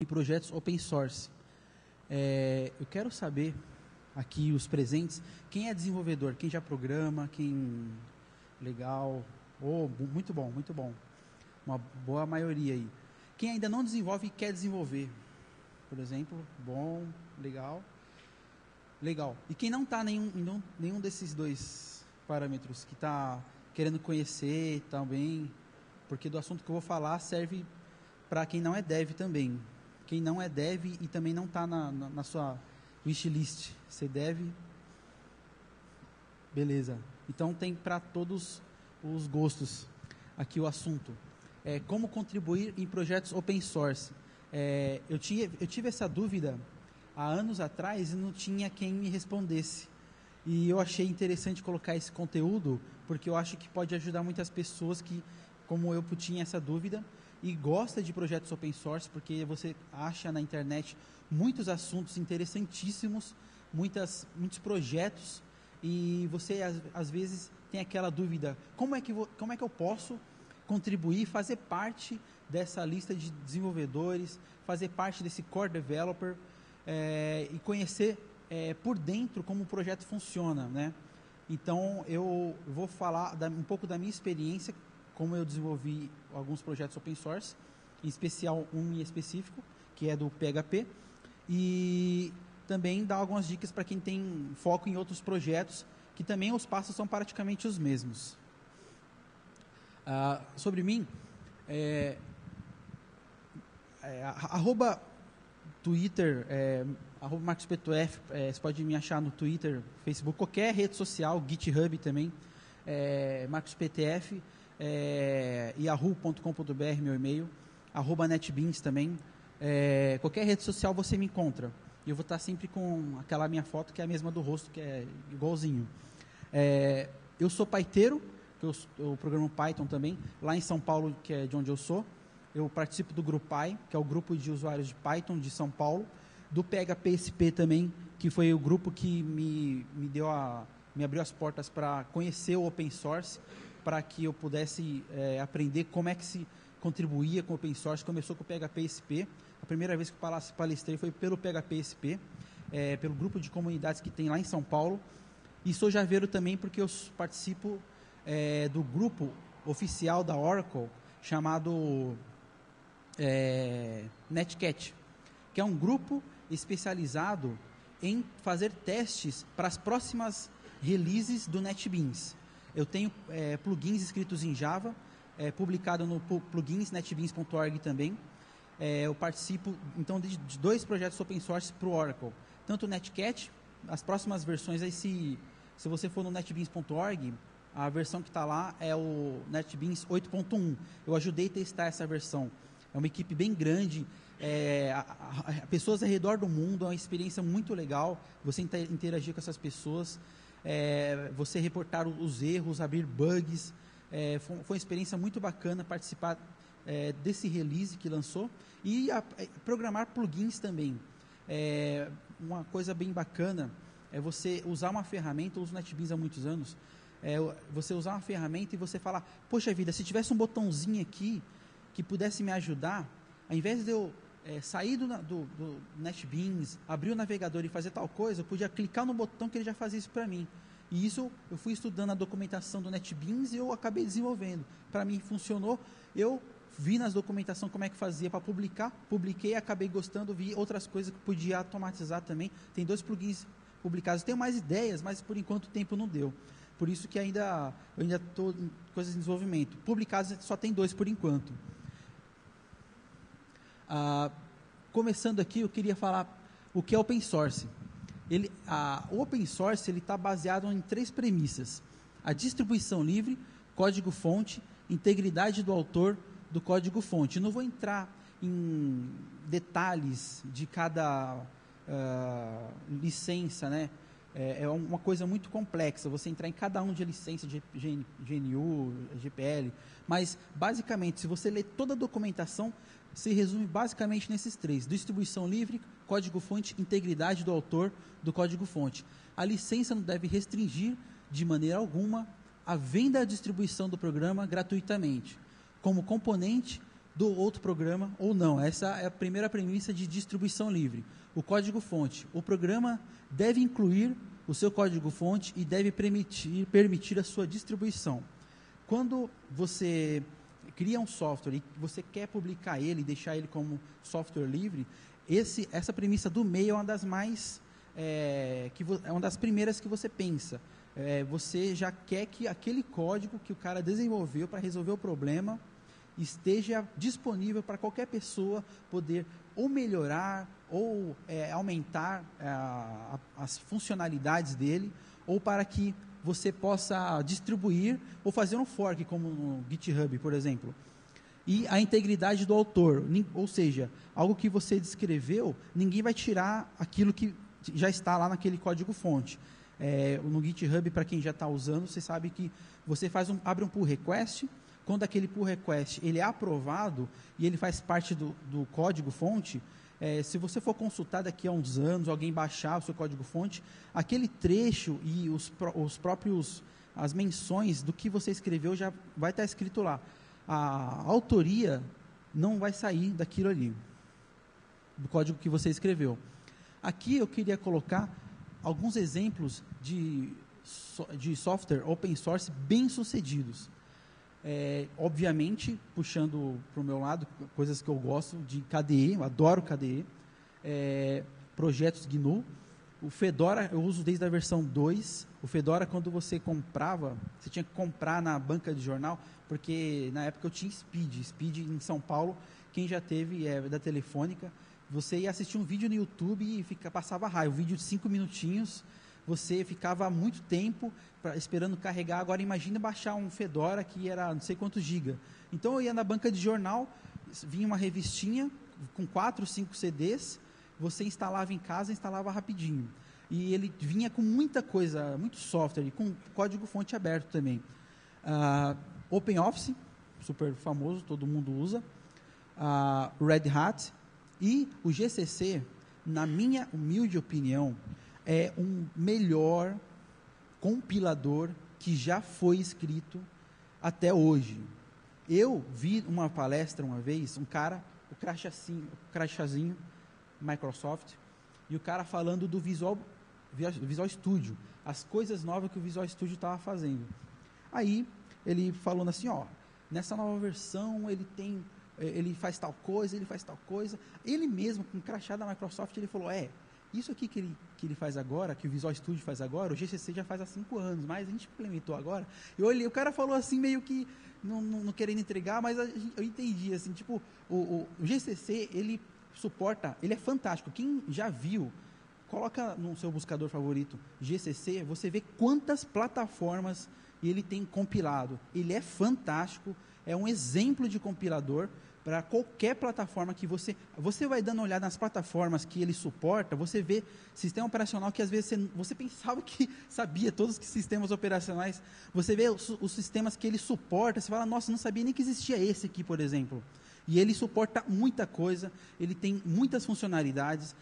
projetos open source. Eu quero saber, aqui os presentes, quem é desenvolvedor, quem já programa, quem... Legal. Muito bom, muito bom. Uma boa maioria aí. Quem ainda não desenvolve e quer desenvolver, por exemplo, bom, legal. Legal. E quem não está em nenhum desses dois parâmetros, que está querendo conhecer também, porque do assunto que eu vou falar serve para quem não é dev também. Quem não é dev e também não está na sua wishlist. Você deve... Beleza. Então tem para todos os gostos aqui o assunto. Como contribuir em projetos open source. Eu tive essa dúvida há anos atrás e não tinha quem me respondesse. E eu achei interessante colocar esse conteúdo, porque eu acho que pode ajudar muitas pessoas que, como eu, tinha essa dúvida e gosta de projetos open source, porque você acha na internet muitos assuntos interessantíssimos, muitos projetos, e você, às vezes, tem aquela dúvida, como é que eu posso contribuir, fazer parte dessa lista de desenvolvedores, fazer parte desse core developer, e conhecer por dentro como o projeto funciona, né? Então, eu vou falar um pouco da minha experiência, como eu desenvolvi alguns projetos open source, em especial um em específico, que é do PHP, e também dar algumas dicas para quem tem foco em outros projetos, que também os passos são praticamente os mesmos. Sobre mim, arroba Twitter, arroba MarcosPetoF, você pode me achar no Twitter, Facebook, qualquer rede social, GitHub também, MarcosPTF, yahoo.com.br, meu e-mail, arroba NetBeans também, qualquer rede social você me encontra. E eu vou estar sempre com aquela minha foto, que é a mesma do rosto, que é igualzinho. Eu sou paiteiro, eu programo Python também, lá em São Paulo, que é de onde eu sou. Eu participo do GruPy, que é o grupo de usuários de Python de São Paulo, do PHP-SP também, que foi o grupo que me abriu as portas para conhecer o open source, para que eu pudesse aprender como é que se contribuía com o open source. Começou com o PHP-SP. A primeira vez que eu palestrei foi pelo PHP-SP, pelo grupo de comunidades que tem lá em São Paulo. E sou javeiro também porque eu participo do grupo oficial da Oracle, chamado Netcat, que é um grupo especializado em fazer testes para as próximas releases do NetBeans. Eu tenho plugins escritos em Java, publicado no plugins netbeans.org também. Eu participo, então, de 2 projetos open source para o Oracle. Tanto o Netcat, as próximas versões, aí se você for no netbeans.org, a versão que está lá é o NetBeans 8.1. Eu ajudei a testar essa versão. É uma equipe bem grande, pessoas ao redor do mundo, é uma experiência muito legal, você interagir com essas pessoas, você reportar os erros, abrir bugs. Foi uma experiência muito bacana participar desse release que lançou e programar plugins também. Uma coisa bem bacana é você usar uma ferramenta, eu uso o NetBeans há muitos anos, você usar uma ferramenta e você falar, poxa vida, se tivesse um botãozinho aqui que pudesse me ajudar, ao invés de eu sair do NetBeans, abrir o navegador e fazer tal coisa, eu podia clicar no botão que ele já fazia isso para mim. E isso eu fui estudando a documentação do NetBeans e eu acabei desenvolvendo. Para mim funcionou, eu vi nas documentações como é que fazia para publicar, publiquei, acabei gostando, vi outras coisas que podia automatizar também. Tem 2 plugins publicados, tenho mais ideias, mas por enquanto o tempo não deu. Por isso que eu ainda estou em coisas de desenvolvimento. Publicados só tem 2 por enquanto. Começando aqui, eu queria falar o que é open source. O open source está baseado em 3 premissas: a distribuição livre, código-fonte, integridade do autor do código-fonte. Não vou entrar em detalhes de cada licença, né? É uma coisa muito complexa, você entrar em cada um de licença de GNU, GPL, mas basicamente, se você ler toda a documentação, se resume basicamente nesses 3: distribuição livre, código-fonte, integridade do autor do código-fonte. A licença não deve restringir de maneira alguma a venda e a distribuição do programa gratuitamente, como componente do outro programa ou não. Essa é a primeira premissa de distribuição livre. O código-fonte. O programa deve incluir o seu código-fonte e deve permitir a sua distribuição. Quando você cria um software e você quer publicar ele, deixar ele como software livre, essa premissa do meio é uma das mais... é uma das primeiras que você pensa. Você já quer que aquele código que o cara desenvolveu para resolver o problema esteja disponível para qualquer pessoa poder ou melhorar ou aumentar as funcionalidades dele, ou para que você possa distribuir ou fazer um fork, como no GitHub, por exemplo. E a integridade do autor, ou seja, algo que você descreveu, ninguém vai tirar aquilo que já está lá naquele código-fonte. No GitHub, para quem já está usando, você sabe que você abre um pull request. Quando aquele pull request ele é aprovado e ele faz parte do código-fonte, se você for consultar daqui a uns anos, alguém baixar o seu código-fonte, aquele trecho e as menções do que você escreveu já vai estar escrito lá. A autoria não vai sair daquilo ali, do código que você escreveu. Aqui eu queria colocar alguns exemplos de software open source bem-sucedidos. Obviamente, puxando para o meu lado, coisas que eu gosto de KDE, eu adoro KDE, projetos GNU. O Fedora eu uso desde a versão 2. O Fedora, quando você comprava, você tinha que comprar na banca de jornal, porque na época eu tinha Speed em São Paulo. Quem já teve da Telefônica, você ia assistir um vídeo no YouTube e passava raiva, um vídeo de 5 minutinhos, você ficava muito tempo esperando carregar. Agora imagine baixar um Fedora que era não sei quantos giga. Então eu ia na banca de jornal, vinha uma revistinha com 4, 5 CDs, você instalava em casa, instalava rapidinho. E ele vinha com muita coisa, muito software, e com código-fonte aberto também. OpenOffice, super famoso, todo mundo usa. Red Hat. E o GCC, na minha humilde opinião, é um melhor compilador que já foi escrito até hoje. Eu vi uma palestra uma vez, um cara, o crachazinho Microsoft, e o cara falando do Visual Studio, as coisas novas que o Visual Studio estava fazendo. Aí ele falando assim, nessa nova versão ele faz tal coisa, ele faz tal coisa. Ele mesmo, com o crachá da Microsoft, ele falou, isso aqui que ele faz agora, que o Visual Studio faz agora, o GCC já faz há 5 anos, mas a gente implementou agora. Eu olhei, o cara falou assim, meio que não querendo entregar, mas eu entendi, assim, tipo, o GCC, ele suporta, ele é fantástico. Quem já viu, coloca no seu buscador favorito GCC, você vê quantas plataformas ele tem compilado. Ele é fantástico, é um exemplo de compilador para qualquer plataforma que você vai dando uma olhada nas plataformas que ele suporta, você vê sistema operacional que às vezes você pensava que sabia todos os sistemas operacionais, você vê os sistemas que ele suporta, você fala, nossa, não sabia nem que existia esse aqui, por exemplo. E ele suporta muita coisa, ele tem muitas funcionalidades,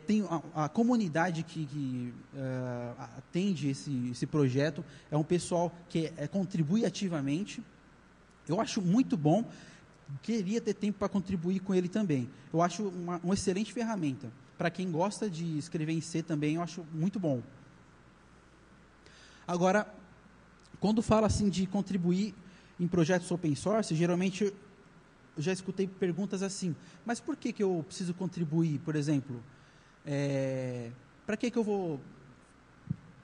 tem a comunidade que atende esse projeto, é um pessoal que contribui ativamente. Eu acho muito bom, queria ter tempo para contribuir com ele também. Eu acho uma excelente ferramenta. Para quem gosta de escrever em C também, eu acho muito bom. Agora, quando fala assim de contribuir em projetos open source, geralmente eu já escutei perguntas assim, mas por que eu preciso contribuir, por exemplo? Para que eu vou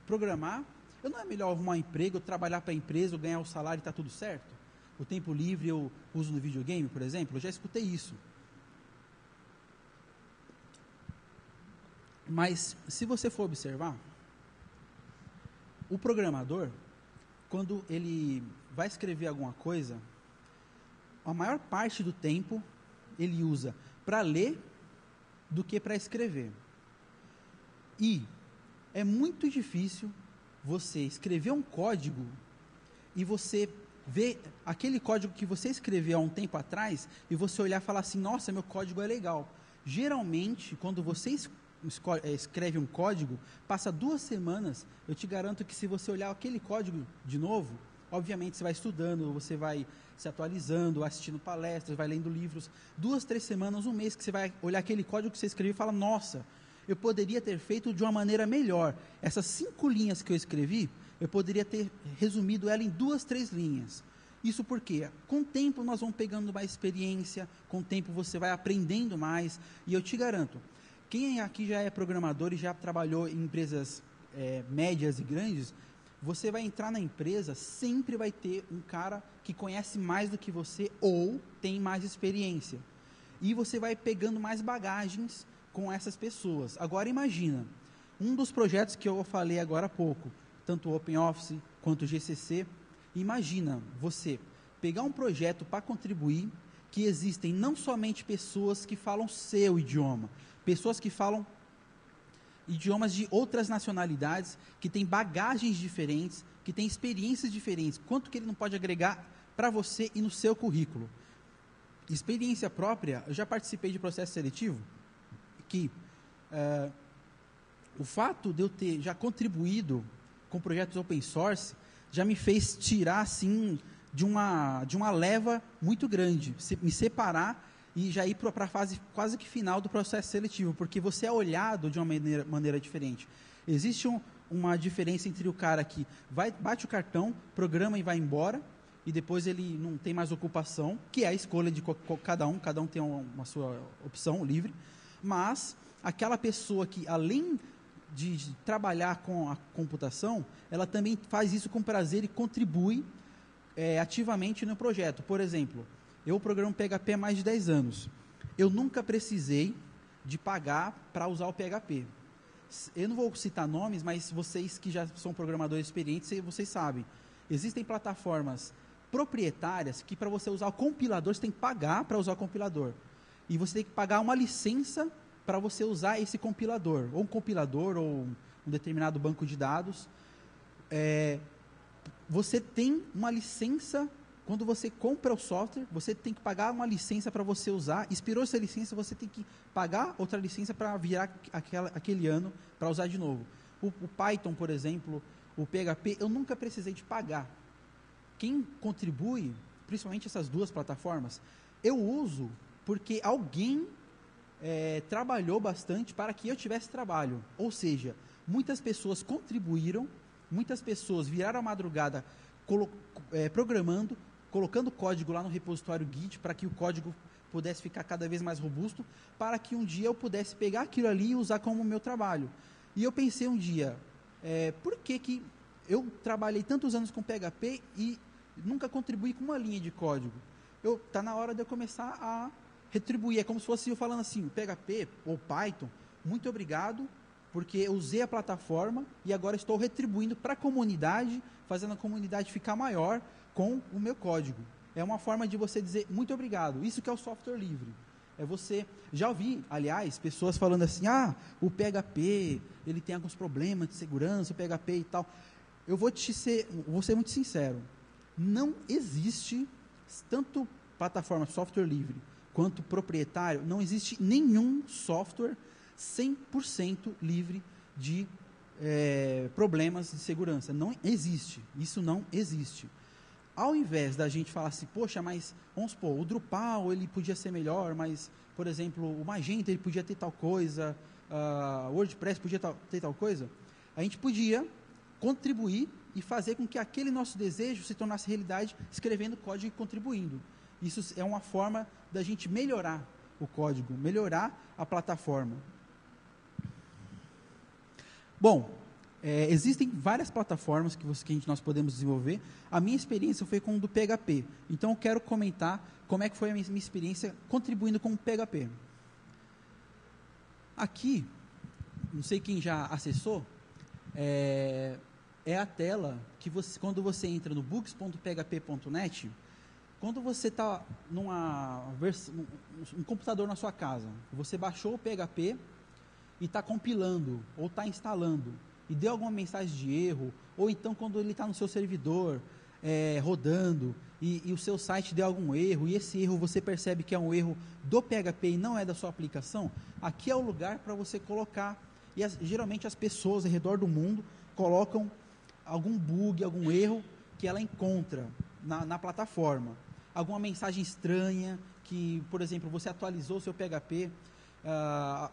programar? Eu não é melhor arrumar um emprego, trabalhar para a empresa, ganhar o salário e está tudo certo? O tempo livre eu uso no videogame, por exemplo? Eu já escutei isso. Mas, se você for observar, o programador, quando ele vai escrever alguma coisa, a maior parte do tempo ele usa para ler do que para escrever. E é muito difícil você escrever um código e você ver aquele código que você escreveu há um tempo atrás e você olhar e falar assim, nossa, meu código é legal. Geralmente, quando você escreve um código, passa 2 semanas, eu te garanto que se você olhar aquele código de novo, Obviamente, você vai estudando, você vai se atualizando, assistindo palestras, vai lendo livros. 2, 3 semanas, um mês que você vai olhar aquele código que você escreveu e fala, nossa, eu poderia ter feito de uma maneira melhor. Essas 5 linhas que eu escrevi, eu poderia ter resumido ela em 2, 3 linhas. Isso porque, com o tempo, nós vamos pegando mais experiência, com o tempo você vai aprendendo mais, e eu te garanto, quem aqui já é programador e já trabalhou em empresas médias e grandes, você vai entrar na empresa, sempre vai ter um cara que conhece mais do que você ou tem mais experiência. E você vai pegando mais bagagens com essas pessoas. Agora imagina, um dos projetos que eu falei agora há pouco, tanto o OpenOffice quanto o GCC, imagina você pegar um projeto para contribuir, que existem não somente pessoas que falam seu idioma, pessoas que falam idiomas de outras nacionalidades, que têm bagagens diferentes, que têm experiências diferentes. Quanto que ele não pode agregar para você e no seu currículo? Experiência própria, eu já participei de processo seletivo, que o fato de eu ter já contribuído com projetos open source, já me fez tirar, assim, de uma leva muito grande, me separar e já ir para a fase quase que final do processo seletivo, porque você é olhado de uma maneira diferente. Existe uma diferença entre o cara que bate o cartão, programa e vai embora, e depois ele não tem mais ocupação, que é a escolha de cada um tem uma sua opção livre, mas aquela pessoa que, além de trabalhar com a computação, ela também faz isso com prazer e contribui ativamente no projeto. Por exemplo, eu programo PHP há mais de 10 anos. Eu nunca precisei de pagar para usar o PHP. Eu não vou citar nomes, mas vocês que já são programadores experientes, vocês sabem. Existem plataformas proprietárias que, para você usar o compilador, você tem que pagar para usar o compilador. E você tem que pagar uma licença para você usar esse compilador, ou um compilador, ou um determinado banco de dados. Você tem uma licença, quando você compra o software, você tem que pagar uma licença para você usar. Expirou essa licença, você tem que pagar outra licença para virar aquele ano para usar de novo. O Python, por exemplo, o PHP, eu nunca precisei de pagar. Quem contribui, principalmente essas duas plataformas, eu uso porque alguém trabalhou bastante para que eu tivesse trabalho. Ou seja, muitas pessoas contribuíram, muitas pessoas viraram a madrugada programando, colocando código lá no repositório Git para que o código pudesse ficar cada vez mais robusto, para que um dia eu pudesse pegar aquilo ali e usar como meu trabalho. E eu pensei um dia, por que eu trabalhei tantos anos com PHP e nunca contribuí com uma linha de código? Tá na hora de eu começar a retribuir. É como se fosse eu falando assim, PHP ou Python, muito obrigado, porque eu usei a plataforma e agora estou retribuindo para a comunidade, fazendo a comunidade ficar maior com o meu código. É uma forma de você dizer muito obrigado. Isso que é o software livre. Já ouvi, aliás, pessoas falando assim, o PHP, ele tem alguns problemas de segurança, o PHP e tal. Eu vou ser muito sincero, não existe, tanto plataforma software livre, quanto proprietário, não existe nenhum software 100% livre de problemas de segurança. Não existe. Isso não existe. Ao invés da gente falar assim, poxa, mas vamos supor, o Drupal ele podia ser melhor, mas, por exemplo, o Magento ele podia ter tal coisa, o WordPress podia ter tal coisa, a gente podia contribuir e fazer com que aquele nosso desejo se tornasse realidade, escrevendo código e contribuindo. Isso é uma forma da gente melhorar o código, melhorar a plataforma. Bom, existem várias plataformas que nós podemos desenvolver. A minha experiência foi com o do PHP. Então, eu quero comentar como é que foi a minha experiência contribuindo com o PHP. Aqui, não sei quem já acessou, é a tela que quando você entra no books.php.net, quando você está um computador na sua casa, você baixou o PHP e está compilando, ou está instalando, e deu alguma mensagem de erro, ou então quando ele está no seu servidor, rodando, e o seu site deu algum erro, e esse erro você percebe que é um erro do PHP e não é da sua aplicação, aqui é o lugar para você colocar, geralmente as pessoas ao redor do mundo colocam algum bug, algum erro, que ela encontra na plataforma. Alguma mensagem estranha, que, por exemplo, você atualizou o seu PHP,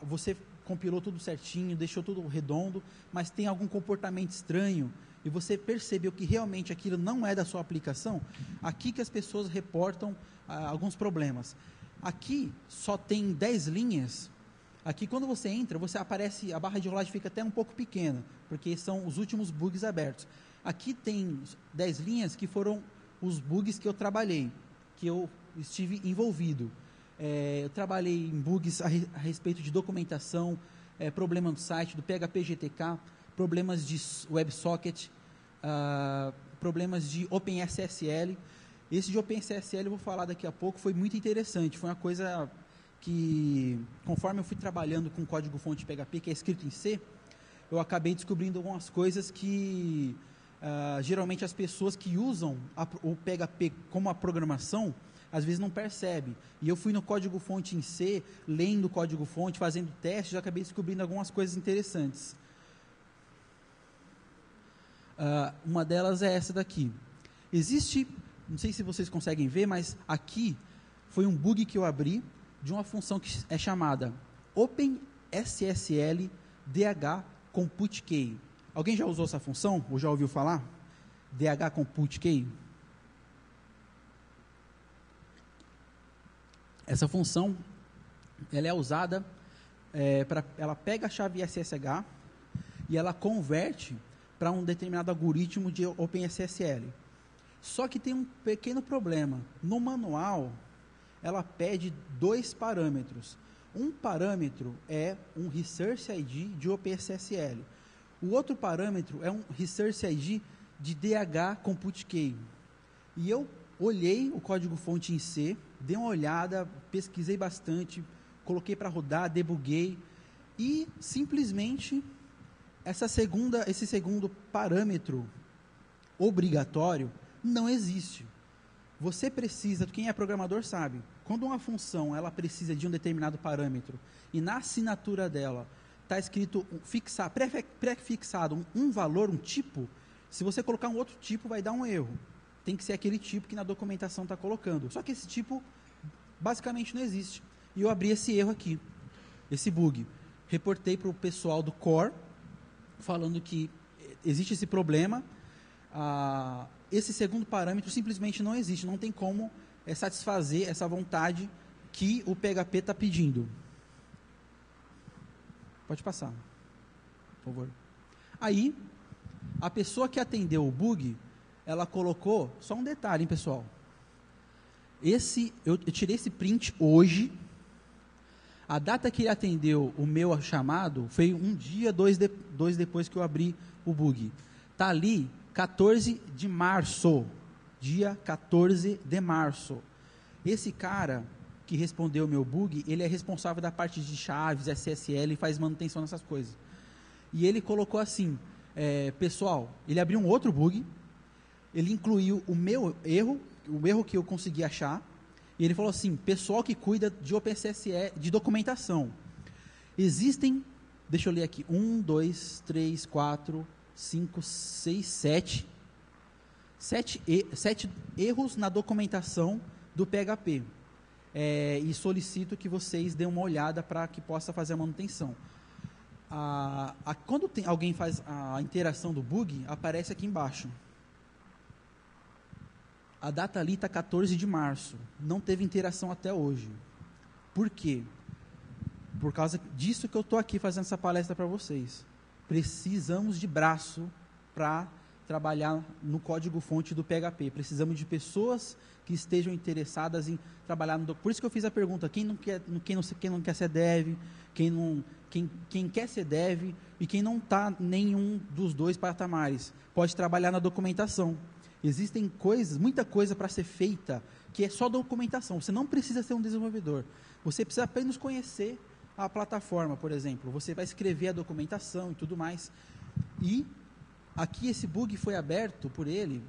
você compilou tudo certinho, deixou tudo redondo, mas tem algum comportamento estranho, e você percebeu que realmente aquilo não é da sua aplicação, aqui que as pessoas reportam alguns problemas. Aqui só tem 10 linhas. Aqui, quando você entra, você aparece, a barra de rolagem fica até um pouco pequena, porque são os últimos bugs abertos. Aqui tem 10 linhas que foram os bugs que eu trabalhei, que eu estive envolvido. Eu trabalhei em bugs a respeito de documentação, problema do site, do PHP GTK, problemas de WebSocket, problemas de OpenSSL. Esse de OpenSSL eu vou falar daqui a pouco, foi muito interessante, foi uma coisa que, conforme eu fui trabalhando com código-fonte PHP, que é escrito em C, eu acabei descobrindo algumas coisas que, geralmente, as pessoas que usam o PHP como a programação, às vezes não percebem. E eu fui no código-fonte em C, lendo o código-fonte, fazendo testes, e acabei descobrindo algumas coisas interessantes. Uma delas é essa daqui. Existe, não sei se vocês conseguem ver, mas aqui foi um bug que eu abri, de uma função que é chamada OpenSSL DH Compute Key. Alguém já usou essa função? Ou já ouviu falar? DH Compute Key? Essa função, ela é usada, ela pega a chave SSH e ela converte para um determinado algoritmo de OpenSSL. Só que tem um pequeno problema. No manual, ela pede 2 parâmetros. Um parâmetro é um Resource ID de OpenSSL. O outro parâmetro é um Resource ID de DH Compute Key. E eu olhei o código-fonte em C, dei uma olhada, pesquisei bastante, coloquei para rodar, debuguei, e simplesmente esse segundo parâmetro obrigatório não existe. Você precisa, quem é programador sabe, quando uma função ela precisa de um determinado parâmetro e na assinatura dela está escrito pré-fixado um valor, um tipo, se você colocar um outro tipo vai dar um erro. Tem que ser aquele tipo que na documentação está colocando. Só que esse tipo basicamente não existe. E eu abri esse erro aqui, esse bug. Reportei para o pessoal do core, falando que existe esse problema. Esse segundo parâmetro simplesmente não existe. Não tem como satisfazer essa vontade que o PHP está pedindo. Pode passar, por favor. Aí, a pessoa que atendeu o bug, ela colocou, só um detalhe, hein, pessoal. Eu tirei esse print hoje. A data que ele atendeu o meu chamado foi um dia, dois depois que eu abri o bug. Está ali, 14 de março. Dia 14 de março. Esse cara que respondeu o meu bug, ele é responsável da parte de chaves, SSL, e faz manutenção nessas coisas. E ele colocou assim, pessoal, ele abriu um outro bug, ele incluiu o meu erro, o erro que eu consegui achar, e ele falou assim, pessoal que cuida de OpenSSL, de documentação, existem, deixa eu ler aqui, 1, 2, 3, 4, 5, 6, 7 erros na documentação do PHP. E solicito que vocês dêem uma olhada para que possa fazer a manutenção. Quando alguém faz a interação do bug, aparece aqui embaixo. A data ali está 14 de março. Não teve interação até hoje. Por quê? Por causa disso que eu estou aqui fazendo essa palestra para vocês. Precisamos de braço para trabalhar no código-fonte do PHP. Precisamos de pessoas que estejam interessadas em trabalhar no... Por isso que eu fiz a pergunta, quem não quer ser dev, quem quer ser dev e quem não está nenhum dos dois patamares, pode trabalhar na documentação. Existem muita coisa para ser feita, que é só documentação. Você não precisa ser um desenvolvedor. Você precisa apenas conhecer a plataforma, por exemplo. Você vai escrever a documentação e tudo mais. E aqui esse bug foi aberto por ele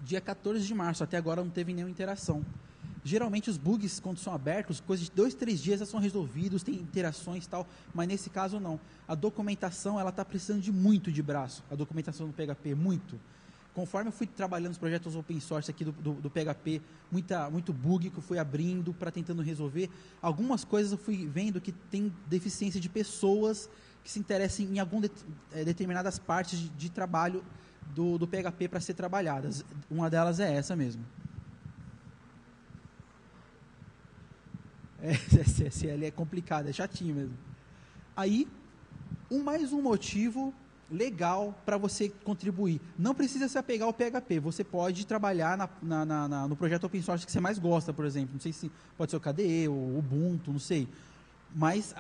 dia 14 de março. Até agora não teve nenhuma interação. Geralmente os bugs, quando são abertos, coisas de 2, 3 dias já são resolvidos, tem interações e tal, mas nesse caso não. A documentação, ela está precisando de muito de braço, a documentação do PHP, muito. conforme eu fui trabalhando nos projetos open source aqui do PHP, muito bug que eu fui abrindo para tentando resolver, algumas coisas eu fui vendo que tem deficiência de pessoas que se interessam em determinadas partes de trabalho do PHP para ser trabalhadas. Uma delas é essa mesmo. SSL é complicado, é chatinho mesmo. Aí, mais um motivo legal para você contribuir. Não precisa se apegar ao PHP, você pode trabalhar no projeto open source que você mais gosta, por exemplo. Não sei se pode ser o KDE ou o Ubuntu, não sei. Mas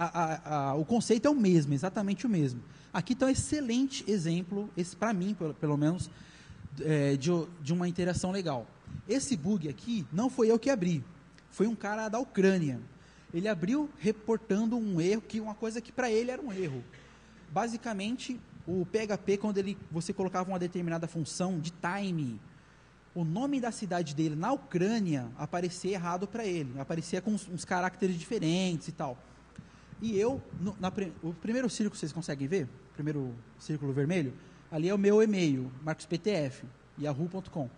o conceito é o mesmo, exatamente o mesmo. Aqui está um excelente exemplo, para mim, pelo menos, de uma interação legal. Esse bug aqui não foi eu que abri, foi um cara da Ucrânia. Ele abriu reportando um erro, uma coisa que para ele era um erro. Basicamente, o PHP, quando você colocava uma determinada função de time, o nome da cidade dele na Ucrânia aparecia errado para ele, aparecia com uns caracteres diferentes e tal. E eu, o primeiro círculo, vocês conseguem ver? O primeiro círculo vermelho? Ali é o meu e-mail, marcosptf, yahoo.com.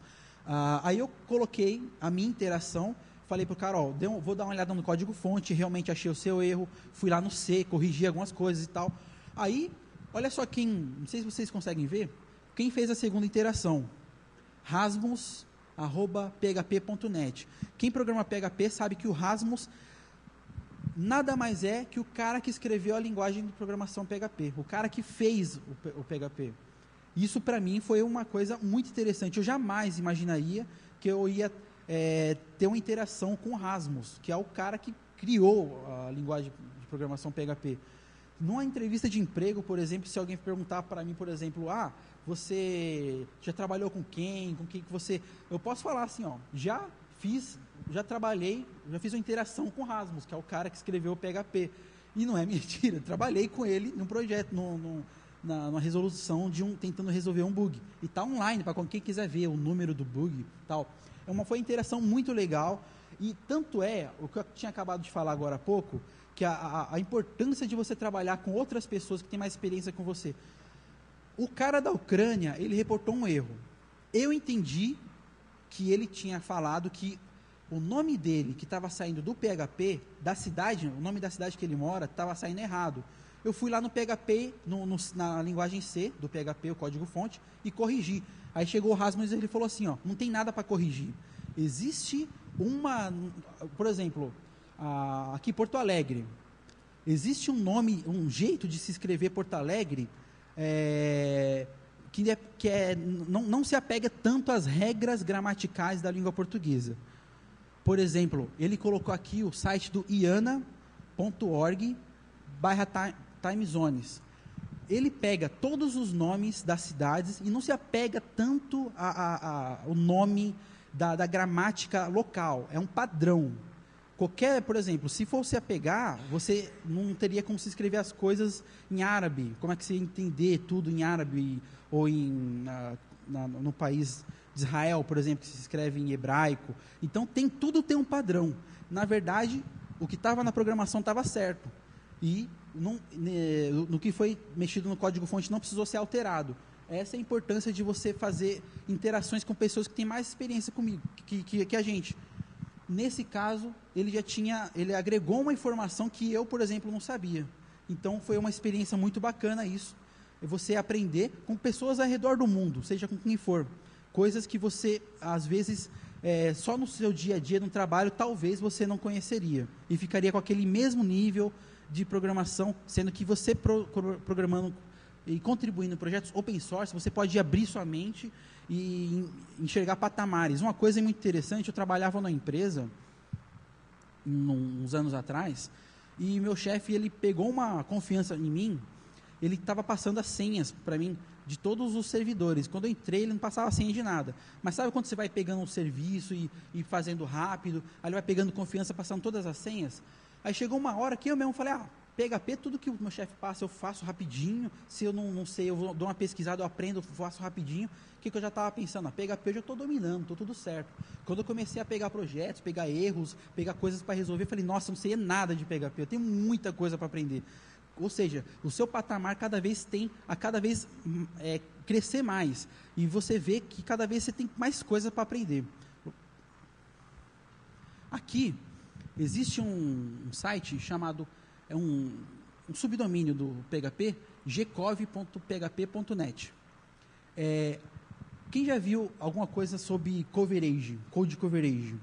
Aí eu coloquei a minha interação, falei para o cara, vou dar uma olhada no código-fonte, realmente achei o seu erro, fui lá no C, corrigi algumas coisas e tal. Aí, olha só não sei se vocês conseguem ver, quem fez a segunda interação? rasmus@php.net. Quem programa PHP sabe que o Rasmus nada mais é que o cara que escreveu a linguagem de programação PHP, o cara que fez o PHP. Isso, para mim, foi uma coisa muito interessante. Eu jamais imaginaria que eu ia ter uma interação com o Rasmus, que é o cara que criou a linguagem de programação PHP. Numa entrevista de emprego, por exemplo, se alguém perguntar para mim, por exemplo, você já trabalhou com quem que você... Eu posso falar assim, já fiz uma interação com o Rasmus, que é o cara que escreveu o PHP. E não é mentira, trabalhei com ele num projeto, numa resolução tentando resolver um bug. E está online, para quem quiser ver o número do bug e tal. Foi uma interação muito legal, e tanto o que eu tinha acabado de falar agora há pouco, que a importância de você trabalhar com outras pessoas que têm mais experiência com você. O cara da Ucrânia, ele reportou um erro. Eu entendi que ele tinha falado que o nome dele, que estava saindo do PHP, da cidade, o nome da cidade que ele mora, estava saindo errado. Eu fui lá no PHP, na linguagem C do PHP, o código-fonte, e corrigi. Aí chegou o Rasmus e ele falou assim, não tem nada para corrigir. Existe por exemplo, aqui Porto Alegre, existe um nome, um jeito de se escrever Porto Alegre, não se apega tanto às regras gramaticais da língua portuguesa. Por exemplo, ele colocou aqui o site do iana.org/timezones. Ele pega todos os nomes das cidades e não se apega tanto ao nome da gramática local. É um padrão. Por exemplo, se fosse apegar, você não teria como se escrever as coisas em árabe. Como é que você ia entender tudo em árabe? Ou no país de Israel, por exemplo, que se escreve em hebraico. Então, tudo tem um padrão. Na verdade, o que estava na programação estava certo. E no que foi mexido no código-fonte não precisou ser alterado. Essa é a importância de você fazer interações com pessoas que têm mais experiência comigo, que a gente. Nesse caso, ele agregou uma informação que eu, por exemplo, não sabia. Então, foi uma experiência muito bacana isso. É você aprender com pessoas ao redor do mundo, seja com quem for. Coisas que você, às vezes, só no seu dia a dia, no trabalho, talvez você não conheceria. E ficaria com aquele mesmo nível de programação, sendo que você programando e contribuindo em projetos open source, você pode abrir sua mente e enxergar patamares. Uma coisa muito interessante, eu trabalhava numa empresa, uns anos atrás, e meu chefe, ele pegou uma confiança em mim, ele estava passando as senhas para mim, de todos os servidores. Quando eu entrei, ele não passava senha de nada. Mas sabe quando você vai pegando um serviço e fazendo rápido, aí ele vai pegando confiança, passando todas as senhas? Aí chegou uma hora que eu mesmo falei, PHP, tudo que o meu chefe passa, eu faço rapidinho. Se eu não sei, eu dou uma pesquisada, eu aprendo, eu faço rapidinho. O que eu já estava pensando? PHP eu já estou dominando, estou tudo certo. Quando eu comecei a pegar projetos, pegar erros, pegar coisas para resolver, eu falei, nossa, eu não sei nada de PHP, eu tenho muita coisa para aprender. Ou seja, o seu patamar cada vez crescer mais. E você vê que cada vez você tem mais coisa para aprender. Aqui, existe um site chamado, um subdomínio do PHP, gcov.php.net. Quem já viu alguma coisa sobre coverage, code coverage?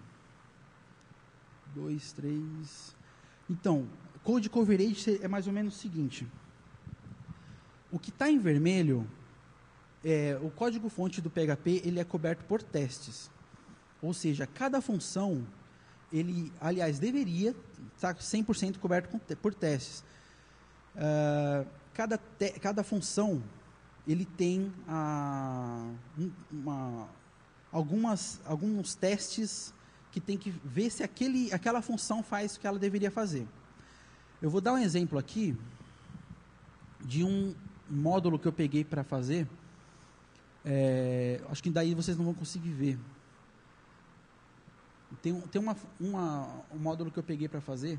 2, 3... Então, code coverage é mais ou menos o seguinte. O que está em vermelho, o código-fonte do PHP, ele é coberto por testes. Ou seja, cada função, ele, aliás, deveria estar 100% coberto por testes. Cada função, ele tem alguns testes que tem que ver se aquela função faz o que ela deveria fazer. Eu vou dar um exemplo aqui de um módulo que eu peguei para fazer. Acho que daí vocês não vão conseguir ver. Tem um módulo que eu peguei para fazer,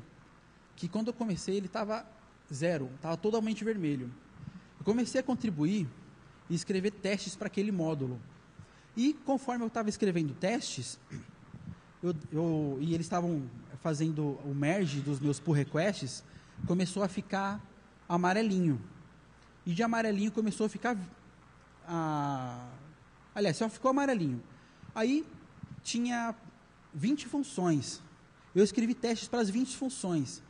que quando eu comecei ele estava zero, estava totalmente vermelho. Eu comecei a contribuir e escrever testes para aquele módulo. E conforme eu estava escrevendo testes, e eles estavam fazendo o merge dos meus pull requests, começou a ficar amarelinho. E de amarelinho começou a ficar... aliás, só ficou amarelinho. Aí tinha 20 funções. Eu escrevi testes para as 20 funções.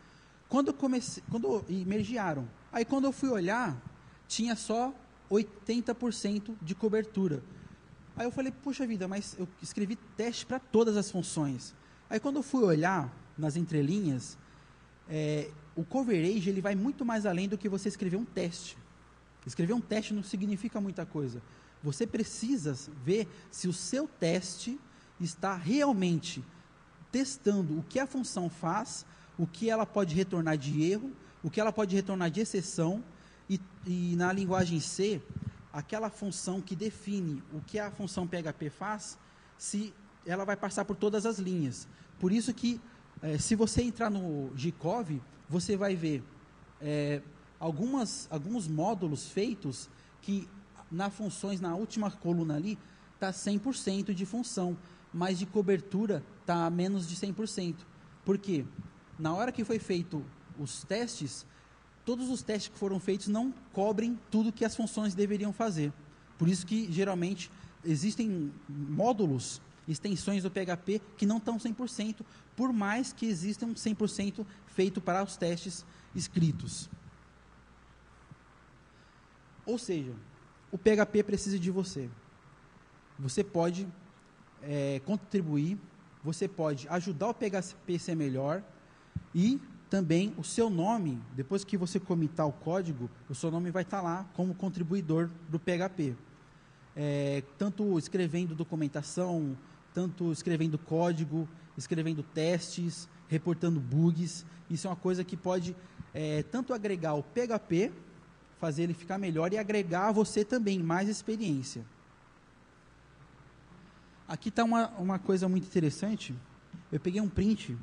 E mergearam. Aí quando eu fui olhar, tinha só 80% de cobertura. Aí eu falei, puxa vida, mas eu escrevi teste para todas as funções. Aí quando eu fui olhar nas entrelinhas, o coverage ele vai muito mais além do que você escrever um teste. Escrever um teste não significa muita coisa. Você precisa ver se o seu teste está realmente testando o que a função faz, o que ela pode retornar de erro, o que ela pode retornar de exceção, e na linguagem C, aquela função que define o que a função PHP faz, se ela vai passar por todas as linhas. Por isso que, se você entrar no gcov, você vai ver alguns módulos feitos que, na última coluna ali, está 100% de função, mas de cobertura está a menos de 100%. Por quê? Na hora que foi feito os testes, todos os testes que foram feitos não cobrem tudo que as funções deveriam fazer. Por isso que, geralmente, existem módulos, extensões do PHP que não estão 100%, por mais que existam 100% feito para os testes escritos. Ou seja, o PHP precisa de você. Você pode contribuir, você pode ajudar o PHP a ser melhor e também o seu nome, depois que você comitar o código, o seu nome vai estar lá como contribuidor do PHP. Tanto escrevendo documentação, tanto escrevendo código, escrevendo testes, reportando bugs. Isso é uma coisa que pode tanto agregar o PHP, fazer ele ficar melhor, e agregar a você também mais experiência. Aqui está uma coisa muito interessante. Eu peguei um print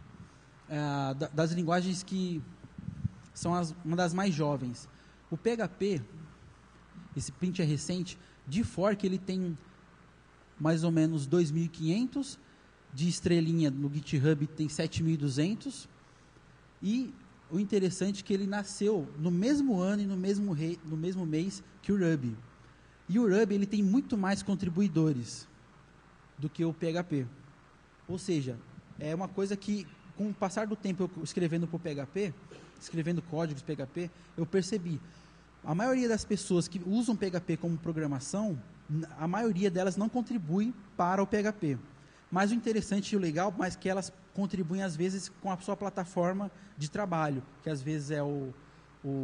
das linguagens que são uma das mais jovens. O PHP, esse print é recente, de fork ele tem mais ou menos 2.500, de estrelinha no GitHub tem 7.200, e o interessante é que ele nasceu no mesmo ano e no mesmo mês que o Ruby. E o Ruby ele tem muito mais contribuidores do que o PHP. Ou seja, é uma coisa que, com o passar do tempo, eu escrevendo para o PHP, escrevendo códigos PHP, eu percebi. A maioria das pessoas que usam PHP como programação, a maioria delas não contribui para o PHP. Mas o interessante e o legal, é que elas contribuem às vezes com a sua plataforma de trabalho, que às vezes é o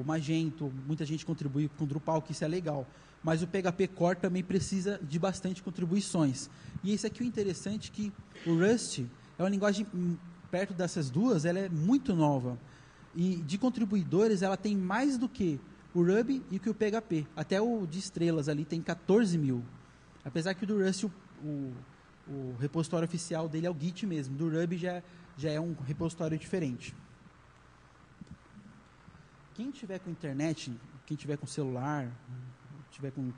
Magento, muita gente contribui com o Drupal, que isso é legal. Mas o PHP Core também precisa de bastante contribuições. E esse aqui é o interessante, que o Rust é uma linguagem, perto dessas duas, ela é muito nova. E de contribuidores, ela tem mais do que o Ruby e que o PHP. Até o de estrelas ali tem 14.000. Apesar que o do Rust, o repositório oficial dele é o Git mesmo. Do Ruby já é um repositório diferente. quem tiver com internet, quem tiver com celular, tiver com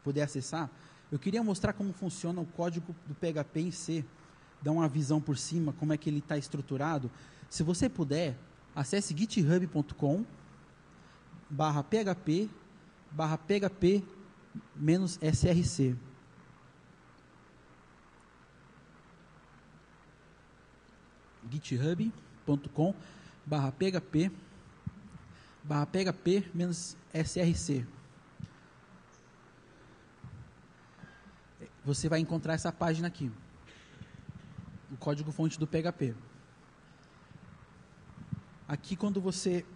poder acessar, eu queria mostrar como funciona o código do PHP em C, dar uma visão por cima, como é que ele está estruturado. Se você puder, acesse github.com/php/php-src. github.com/php/php-src. Você vai encontrar essa página aqui, o código-fonte do PHP. Aqui, quando você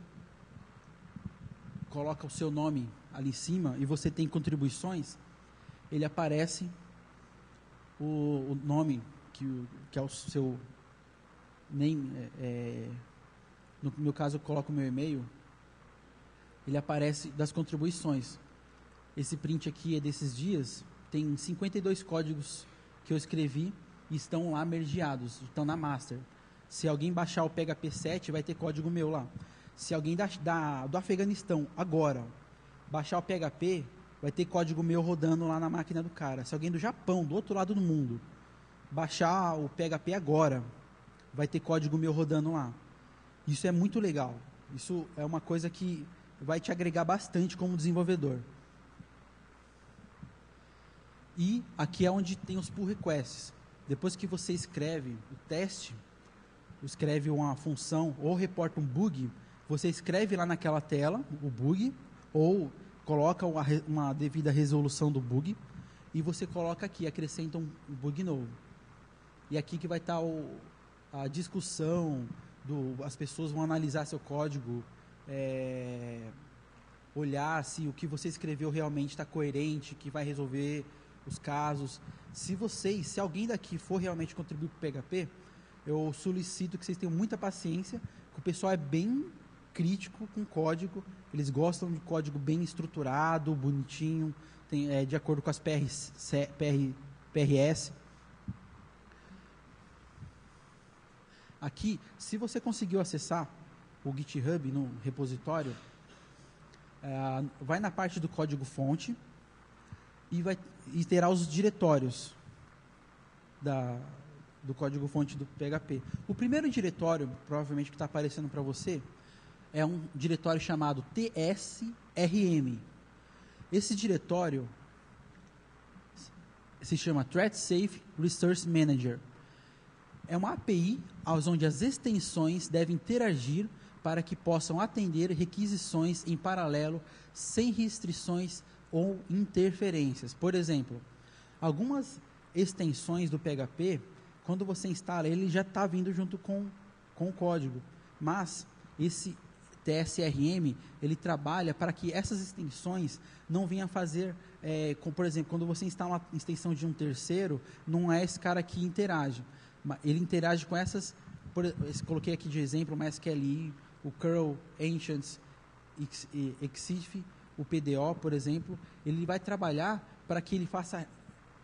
coloca o seu nome ali em cima e você tem contribuições, ele aparece o nome, que é o seu name. No meu caso, eu coloco o meu e-mail, ele aparece das contribuições. Esse print aqui é desses dias, tem 52 códigos que eu escrevi e estão lá mergeados, estão na master. Se alguém baixar o PHP 7, vai ter código meu lá. Se alguém do Afeganistão agora baixar o PHP, vai ter código meu rodando lá na máquina do cara. Se alguém do Japão, do outro lado do mundo, baixar o PHP agora, vai ter código meu rodando lá. Isso é muito legal. Isso é uma coisa que vai te agregar bastante como desenvolvedor. E aqui é onde tem os pull requests. Depois que você escreve o teste, escreve uma função ou reporta um bug, você escreve lá naquela tela o bug, ou coloca uma devida resolução do bug, e você coloca aqui, acrescenta um bug novo. E aqui que vai estar a discussão, as pessoas vão analisar seu código, olhar se o que você escreveu realmente está coerente, que vai resolver os casos. Se alguém daqui for realmente contribuir para o PHP, eu solicito que vocês tenham muita paciência, que o pessoal é bem crítico com código, eles gostam de código bem estruturado, bonitinho, de acordo com as PRS. Aqui, se você conseguiu acessar o GitHub no repositório, vai na parte do código-fonte e terá os diretórios do código-fonte do PHP. O primeiro diretório, provavelmente, que está aparecendo para você, é um diretório chamado TSRM. Esse diretório se chama Threat Safe Resource Manager. É uma API onde as extensões devem interagir para que possam atender requisições em paralelo, sem restrições ou interferências. Por exemplo, algumas extensões do PHP, quando você instala, ele já está vindo junto com o código. Mas esse TSRM, ele trabalha para que essas extensões não venham a fazer, por exemplo, quando você instala uma extensão de um terceiro, não é esse cara que interage. Ele interage com essas, coloquei aqui de exemplo, o MySQLi, o curl, Ancients, Exif, o PDO, por exemplo. Ele vai trabalhar para que ele faça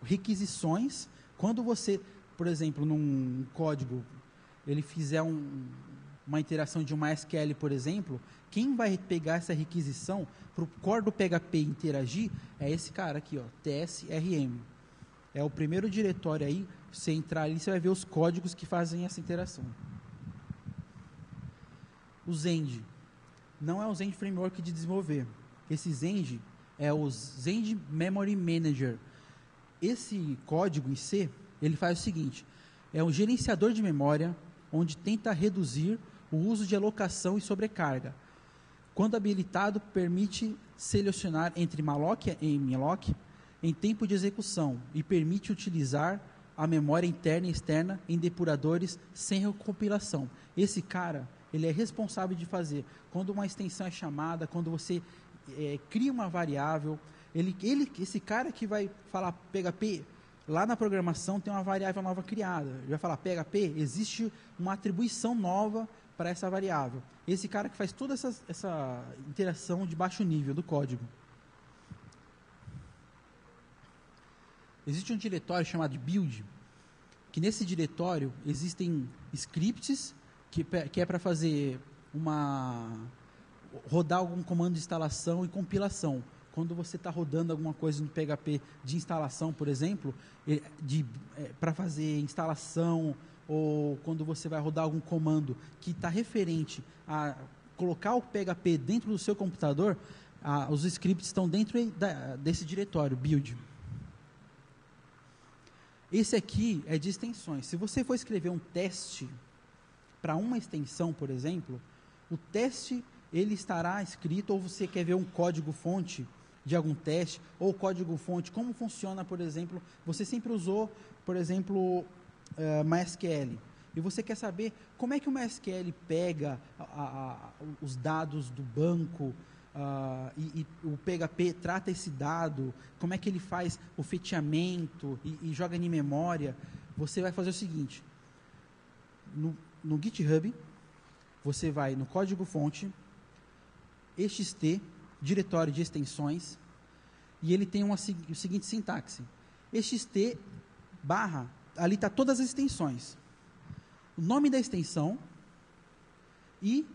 requisições. Quando você, por exemplo, num código, ele fizer uma interação de um MySQL, por exemplo, quem vai pegar essa requisição para o core do PHP interagir é esse cara aqui, ó, TSRM. É o primeiro diretório aí. Você entrar ali, você vai ver os códigos que fazem essa interação. O Zend. Não é o Zend Framework de desenvolver. Esse Zend é o Zend Memory Manager. Esse código em C, ele faz o seguinte: é um gerenciador de memória onde tenta reduzir o uso de alocação e sobrecarga. Quando habilitado, permite selecionar entre malloc e malloc em tempo de execução e permite utilizar a memória interna e externa em depuradores sem recompilação. Esse cara, ele é responsável de fazer, quando uma extensão é chamada, quando você cria uma variável, esse cara que vai falar PHP, lá na programação tem uma variável nova criada, ele vai falar PHP, existe uma atribuição nova para essa variável. Esse cara que faz toda essa interação de baixo nível do código. Existe um diretório chamado build, que nesse diretório existem scripts que é para fazer rodar algum comando de instalação e compilação. Quando você está rodando alguma coisa no PHP de instalação, por exemplo, para fazer instalação, ou quando você vai rodar algum comando que está referente a colocar o PHP dentro do seu computador, os scripts estão dentro desse diretório, build. Esse aqui é de extensões. Se você for escrever um teste para uma extensão, por exemplo, o teste ele estará escrito, ou você quer ver um código-fonte de algum teste, ou código-fonte, como funciona, por exemplo, você sempre usou, por exemplo, MySQL, e você quer saber como é que o MySQL pega os dados do banco, e o PHP trata esse dado, como é que ele faz o fetchamento e joga em memória. Você vai fazer o seguinte, no GitHub, você vai no código-fonte, txt, diretório de extensões, e ele tem o seguinte sintaxe, txt barra, ali está todas as extensões, o nome da extensão, e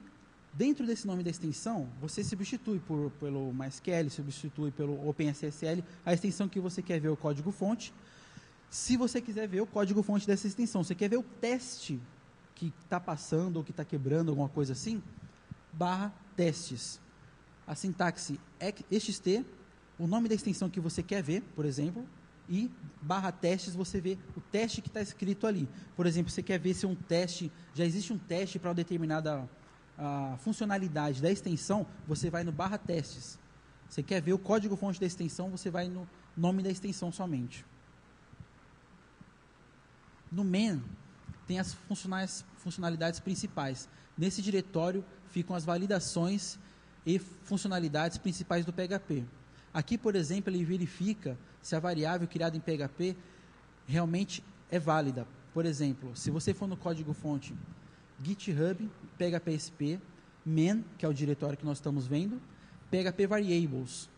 dentro desse nome da extensão, você substitui pelo MySQL, substitui pelo OpenSSL, a extensão que você quer ver o código-fonte. Se você quiser ver o código-fonte dessa extensão, você quer ver o teste que está passando ou que está quebrando, alguma coisa assim, barra testes. A sintaxe é txt, o nome da extensão que você quer ver, por exemplo, e barra testes, você vê o teste que está escrito ali. Por exemplo, você quer ver se um teste, já existe um teste para uma determinada funcionalidade da extensão, você vai no barra testes. Você quer ver o código-fonte da extensão, você vai no nome da extensão somente. No main, tem as funcionalidades principais. Nesse diretório ficam as validações e funcionalidades principais do PHP. Aqui, por exemplo, ele verifica se a variável criada em PHP realmente é válida. Por exemplo, se você for no código-fonte GitHub, PHP-SP, main, que é o diretório que nós estamos vendo, PHP Variables,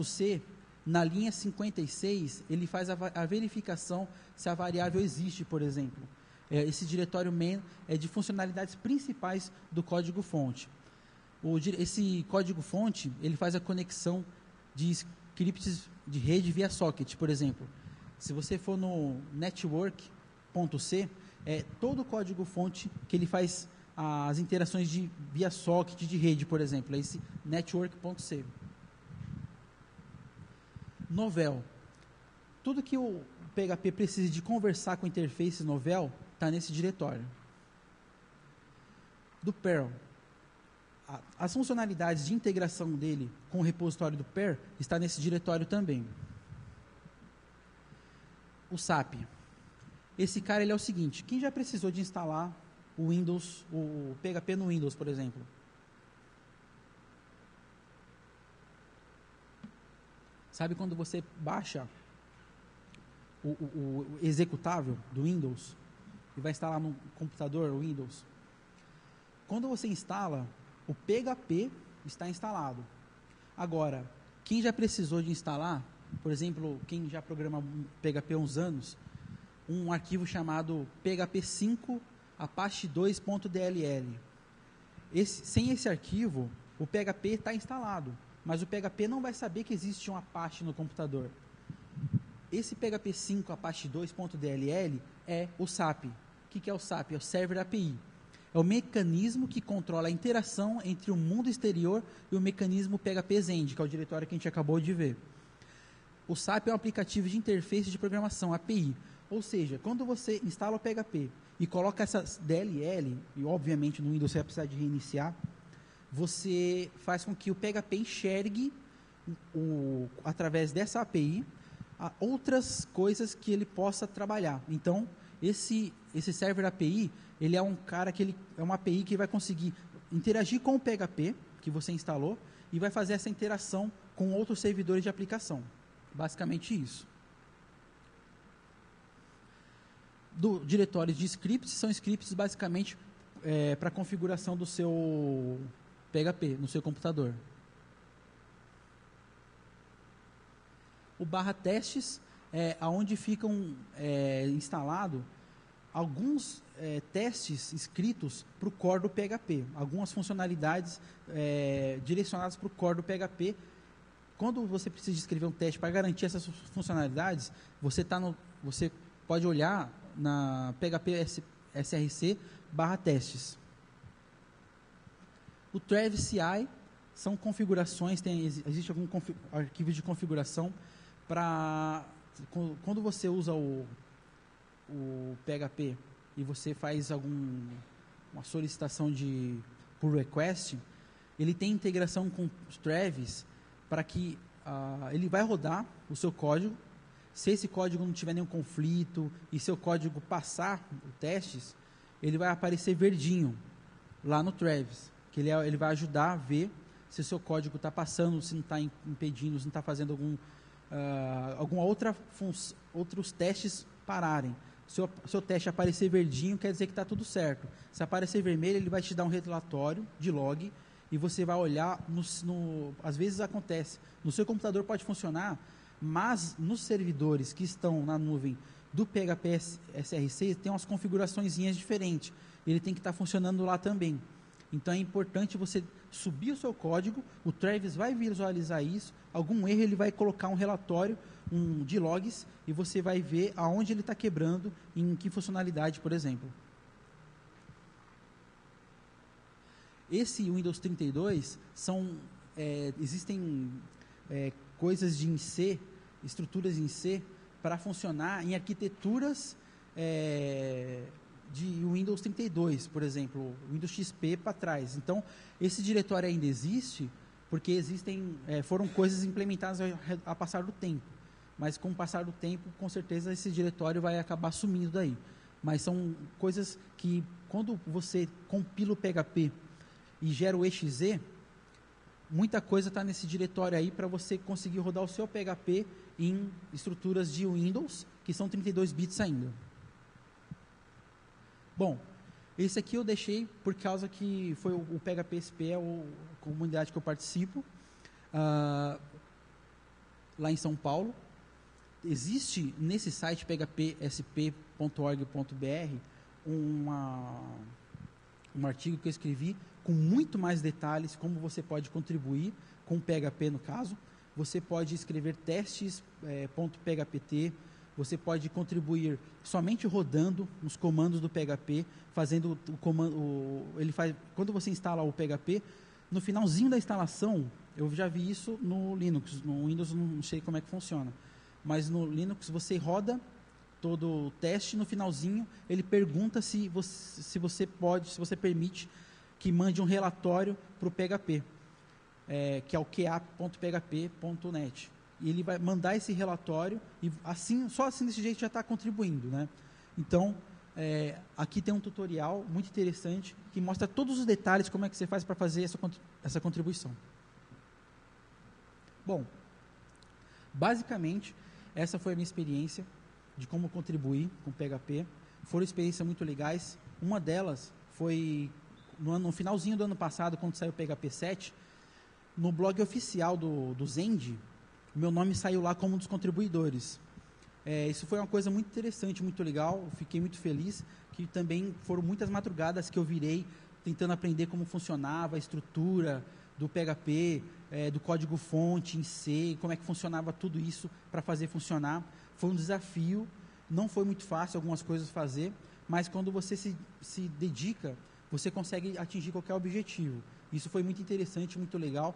.c, na linha 56, ele faz a verificação se a variável existe, por exemplo. Esse diretório main é de funcionalidades principais do código-fonte. Esse código-fonte, ele faz a conexão de scripts de rede via socket, por exemplo. Se você for no network.c, todo o código-fonte que ele faz as interações via socket de rede, por exemplo, é esse network.c. Novell. Tudo que o PHP precisa de conversar com interface Novell está nesse diretório. Do Perl. As funcionalidades de integração dele com o repositório do Perl está nesse diretório também. O SAP. Esse cara ele é o seguinte, quem já precisou de instalar o Windows, o PHP no Windows, por exemplo? Sabe quando você baixa o executável do Windows e vai instalar no computador o Windows? Quando você instala, o PHP está instalado. Agora, quem já precisou de instalar, por exemplo, quem já programa PHP há uns anos, um arquivo chamado php5 apache2.dll. Sem esse arquivo, o PHP está instalado, mas o PHP não vai saber que existe um Apache no computador. Esse php5 apache2.dll é o SAP. O que é o SAP? É o Server API. É o mecanismo que controla a interação entre o mundo exterior e o mecanismo PHP-Zend, que é o diretório que a gente acabou de ver. O SAP é um aplicativo de interface de programação, API. Ou seja, quando você instala o PHP e coloca essas DLL, e obviamente no Windows você vai precisar de reiniciar, você faz com que o PHP enxergue, através dessa API, outras coisas que ele possa trabalhar. Então, esse Server API, ele é um cara que é uma API que vai conseguir interagir com o PHP que você instalou e vai fazer essa interação com outros servidores de aplicação. Basicamente isso. Do diretório de scripts, são scripts basicamente para configuração do seu PHP no seu computador. O /testes é onde ficam instalado alguns testes escritos para o core do PHP, algumas funcionalidades direcionadas para o core do PHP. Quando você precisa escrever um teste para garantir essas funcionalidades, você pode olhar na PHP src/testes. O Travis CI são configurações, existe algum arquivo de configuração para quando você usa o PHP e você faz uma solicitação de pull request, ele tem integração com os Travis para que ele vai rodar o seu código. Se esse código não tiver nenhum conflito e seu código passar os testes, ele vai aparecer verdinho lá no Travis, que ele vai ajudar a ver se o seu código está passando, se não está impedindo, se não está fazendo outros testes pararem. Se o seu teste aparecer verdinho, quer dizer que está tudo certo. Se aparecer vermelho, ele vai te dar um relatório de log e você vai olhar, às vezes acontece, no seu computador pode funcionar, mas nos servidores que estão na nuvem do PHP src, tem umas configuraçõezinhas diferentes. Ele tem que estar funcionando lá também. Então é importante você subir o seu código, o Travis vai visualizar isso, algum erro ele vai colocar um relatório de logs e você vai ver aonde ele está quebrando, em que funcionalidade, por exemplo. Esse Windows 32 existem coisas em C, estruturas em C, para funcionar em arquiteturas de Windows 32, por exemplo, Windows XP para trás. Então, esse diretório ainda existe porque foram coisas implementadas a passar do tempo. Mas com o passar do tempo, com certeza, esse diretório vai acabar sumindo daí. Mas são coisas que, quando você compila o PHP e gera o exe, muita coisa está nesse diretório aí para você conseguir rodar o seu PHP em estruturas de Windows, que são 32 bits ainda. Bom, esse aqui eu deixei por causa que foi o PHP SP, a comunidade que eu participo, lá em São Paulo. Existe nesse site phpsp.org.br um artigo que eu escrevi com muito mais detalhes, como você pode contribuir com o PHP no caso. Você pode escrever testes.phpt, você pode contribuir somente rodando os comandos do PHP, fazendo o comando. Quando você instala o PHP, no finalzinho da instalação, eu já vi isso no Linux, no Windows não sei como é que funciona, mas no Linux você roda todo o teste, no finalzinho ele pergunta se você permite que mande um relatório para o PHP, que é oqa.php.net. E ele vai mandar esse relatório e só assim desse jeito já está contribuindo, né? Então, aqui tem um tutorial muito interessante que mostra todos os detalhes, como é que você faz para fazer essa contribuição. Bom, basicamente, essa foi a minha experiência de como contribuir com o PHP. Foram experiências muito legais. Uma delas foi no finalzinho do ano passado, quando saiu o PHP 7, no blog oficial do Zend, meu nome saiu lá como um dos contribuidores. Isso foi uma coisa muito interessante, muito legal. Fiquei muito feliz, que também foram muitas madrugadas que eu virei tentando aprender como funcionava a estrutura do PHP, do código-fonte em C, como é que funcionava tudo isso para fazer funcionar. Foi um desafio, não foi muito fácil algumas coisas fazer, mas quando você se dedica, você consegue atingir qualquer objetivo. Isso foi muito interessante, muito legal.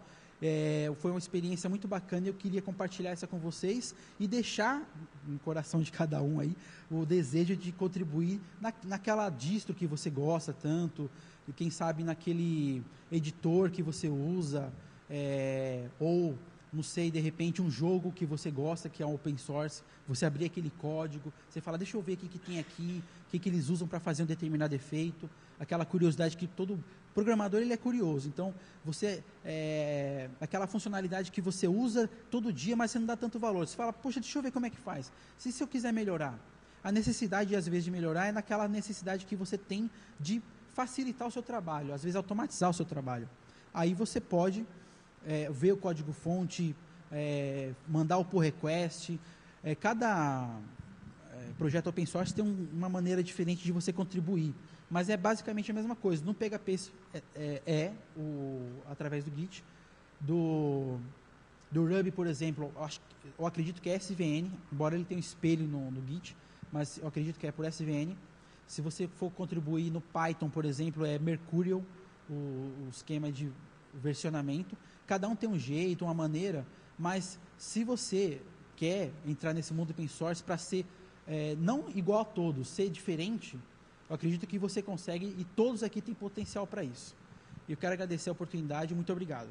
Foi uma experiência muito bacana e eu queria compartilhar essa com vocês e deixar no coração de cada um aí o desejo de contribuir naquela distro que você gosta tanto, e quem sabe naquele editor que você usa, ou, não sei, de repente um jogo que você gosta, que é um open source, você abrir aquele código, você fala, deixa eu ver o que tem aqui, o que eles usam para fazer um determinado efeito, aquela curiosidade que todo programador ele é curioso. Então, aquela funcionalidade que você usa todo dia, mas você não dá tanto valor. Você fala, poxa, deixa eu ver como é que faz. Se eu quiser melhorar, a necessidade, às vezes, de melhorar é naquela necessidade que você tem de facilitar o seu trabalho, às vezes automatizar o seu trabalho. Aí você pode ver o código-fonte, mandar o pull request. Cada projeto open source tem uma maneira diferente de você contribuir, mas é basicamente a mesma coisa. No PHP através do Git, do Ruby, por exemplo, eu acredito que é SVN, embora ele tenha um espelho no Git, mas eu acredito que é por SVN. Se você for contribuir no Python, por exemplo, é Mercurial, o esquema de versionamento. Cada um tem um jeito, uma maneira, mas se você quer entrar nesse mundo open source para ser não igual a todos, ser diferente, eu acredito que você consegue, e todos aqui têm potencial para isso. Eu quero agradecer a oportunidade, muito obrigado.